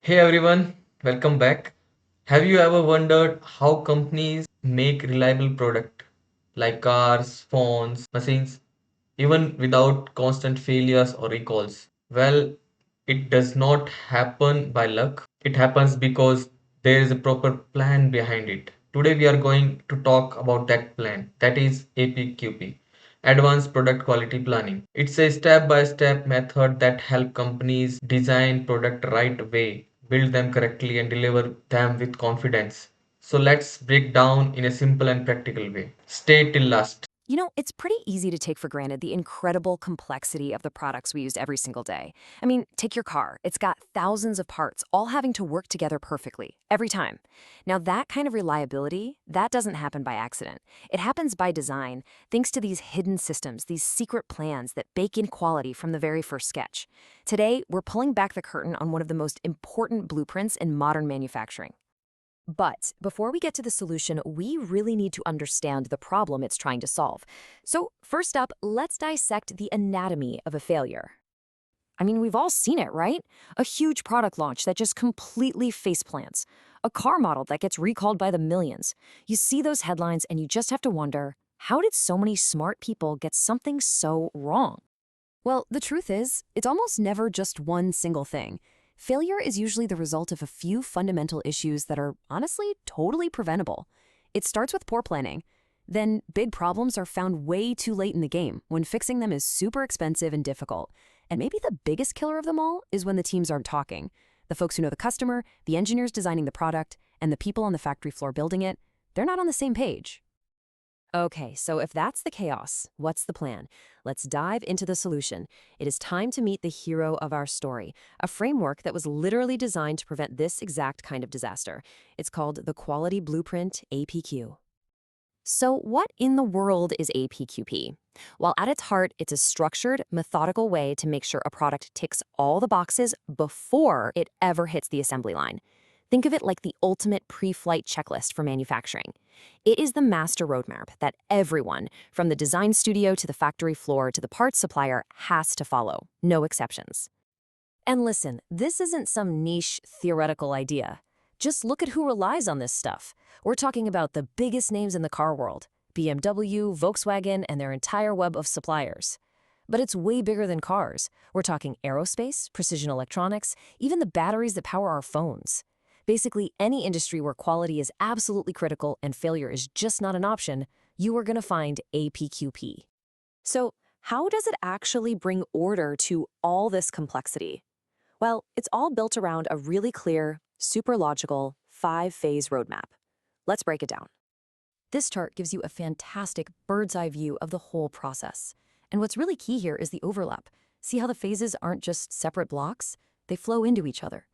Hey everyone, welcome back. Have you ever wondered how companies make reliable product like cars, phones, machines even without constant failures or recalls? Well, it does not happen by luck. It happens because there is a proper plan behind it. Today we are going to talk about that plan. That is APQP, Advanced Product Quality Planning. It's a step-by-step method that help companies design product right way, build them correctly and deliver them with confidence. So let's break down in a simple and practical way. Stay till last. It's pretty easy to take for granted the incredible complexity of the products we use every single day. I mean, take your car. It's got thousands of parts, all having to work together perfectly, every time. Now, that kind of reliability, that doesn't happen by accident. It happens by design, thanks to these hidden systems, these secret plans that bake in quality from the very first sketch. Today, we're pulling back the curtain on one of the most important blueprints in modern manufacturing. But before we get to the solution, we really need to understand the problem it's trying to solve. So, first up, let's dissect the anatomy of a failure. I mean, we've all seen it, right? A huge product launch that just completely faceplants. A car model that gets recalled by the millions. You see those headlines and you just have to wonder, how did so many smart people get something so wrong? Well, the truth is, it's almost never just one single thing. Failure is usually the result of a few fundamental issues that are honestly totally preventable. It starts with poor planning. Then big problems are found way too late in the game when fixing them is super expensive and difficult. And maybe the biggest killer of them all is when the teams aren't talking. The folks who know the customer, the engineers designing the product, and the people on the factory floor building it, they're not on the same page. Okay, so if that's the chaos, what's the plan? Let's dive into the solution. It is time to meet the hero of our story, a framework that was literally designed to prevent this exact kind of disaster. It's called the Quality Blueprint APQ. So, what in the world is APQP? Well, at its heart, it's a structured, methodical way to make sure a product ticks all the boxes before it ever hits the assembly line. Think of it like the ultimate pre-flight checklist for manufacturing. It is the master roadmap that everyone, from the design studio to the factory floor to the parts supplier, has to follow, no exceptions. And listen, this isn't some niche theoretical idea. Just look at who relies on this stuff. We're talking about the biggest names in the car world: BMW, Volkswagen, and their entire web of suppliers. But it's way bigger than cars. We're talking aerospace, precision electronics, even the batteries that power our phones. Basically, any industry where quality is absolutely critical and failure is just not an option, you are going to find APQP. So, how does it actually bring order to all this complexity? Well, it's all built around a really clear, super logical, five-phase roadmap. Let's break it down. This chart gives you a fantastic bird's-eye view of the whole process. And what's really key here is the overlap. See how the phases aren't just separate blocks? They flow into each other.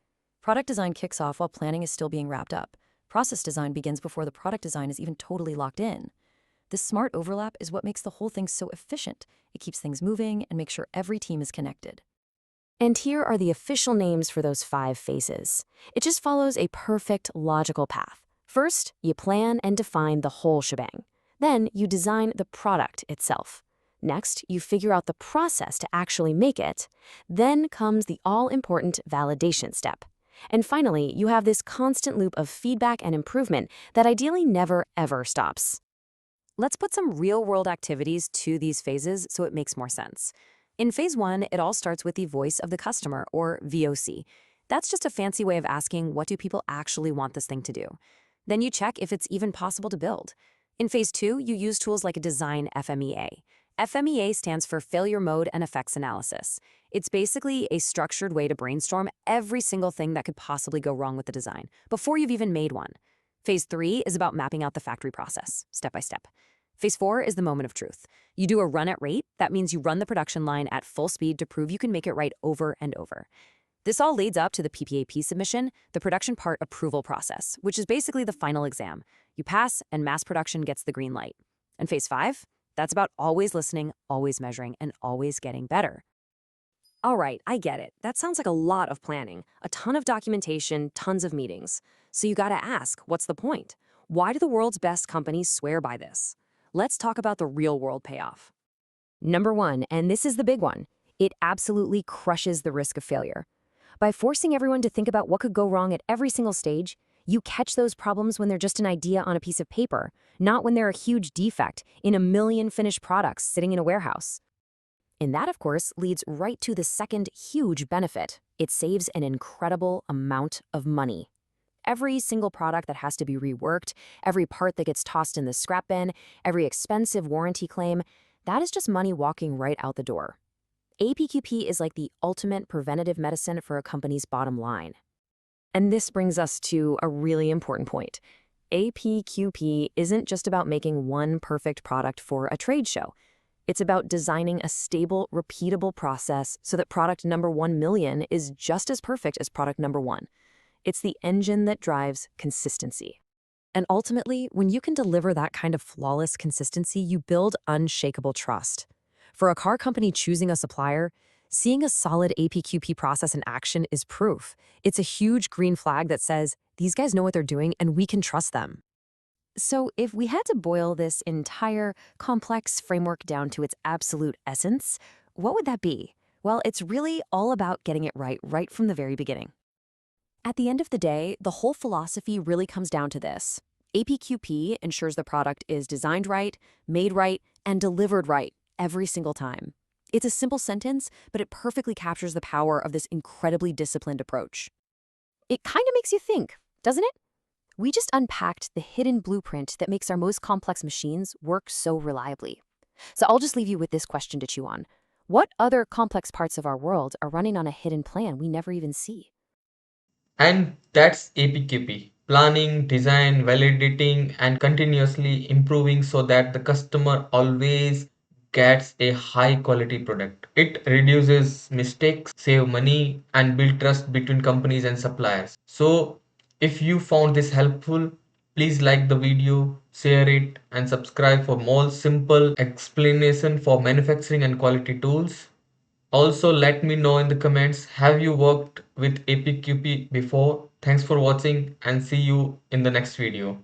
Product design kicks off while planning is still being wrapped up. Process design begins before the product design is even totally locked in. This smart overlap is what makes the whole thing so efficient. It keeps things moving and makes sure every team is connected. And here are the official names for those five phases. It just follows a perfect logical path. First, you plan and define the whole shebang. Then, you design the product itself. Next, you figure out the process to actually make it. Then comes the all-important validation step. And finally, you have this constant loop of feedback and improvement that ideally never, ever stops. Let's put some real-world activities to these phases so it makes more sense. In phase one, it all starts with the voice of the customer, or VOC. That's just a fancy way of asking, what do people actually want this thing to do? Then you check if it's even possible to build. In phase two, you use tools like a design FMEA. FMEA stands for Failure Mode and Effects Analysis. It's basically a structured way to brainstorm every single thing that could possibly go wrong with the design before you've even made one. Phase three is about mapping out the factory process, step by step. Phase four is the moment of truth. You do a run at rate. That means you run the production line at full speed to prove you can make it right over and over. This all leads up to the PPAP submission, the production part approval process, which is basically the final exam. You pass, and mass production gets the green light. And phase five? That's about always listening, always measuring, and always getting better. All right, I get it. That sounds like a lot of planning, a ton of documentation, tons of meetings. So you gotta ask, what's the point? Why do the world's best companies swear by this? Let's talk about the real-world payoff. Number one, and this is the big one, it absolutely crushes the risk of failure. By forcing everyone to think about what could go wrong at every single stage, you catch those problems when they're just an idea on a piece of paper, not when they're a huge defect in a million finished products sitting in a warehouse. And that, of course, leads right to the second huge benefit. It saves an incredible amount of money. Every single product that has to be reworked, every part that gets tossed in the scrap bin, every expensive warranty claim, that is just money walking right out the door. APQP is like the ultimate preventative medicine for a company's bottom line. And this brings us to a really important point. APQP isn't just about making one perfect product for a trade show. It's about designing a stable, repeatable process so that product number 1 million is just as perfect as product number 1. It's the engine that drives consistency. And ultimately, when you can deliver that kind of flawless consistency, you build unshakable trust. For a car company choosing a supplier, seeing a solid APQP process in action is proof. It's a huge green flag that says, these guys know what they're doing and we can trust them. So if we had to boil this entire complex framework down to its absolute essence, what would that be? Well, it's really all about getting it right from the very beginning. At the end of the day, the whole philosophy really comes down to this. APQP ensures the product is designed right, made right, and delivered right every single time. It's a simple sentence, but it perfectly captures the power of this incredibly disciplined approach. It kind of makes you think, doesn't it? We just unpacked the hidden blueprint that makes our most complex machines work so reliably. So I'll just leave you with this question to chew on. What other complex parts of our world are running on a hidden plan we never even see? And that's APQP, planning, design, validating, and continuously improving so that the customer always gets a high quality product. It reduces mistakes, save money, and build trust between companies and suppliers. So, if you found this helpful, please like the video, share it, and subscribe for more simple explanation for manufacturing and quality tools. Also, let me know in the comments, have you worked with APQP before? Thanks for watching and see you in the next video.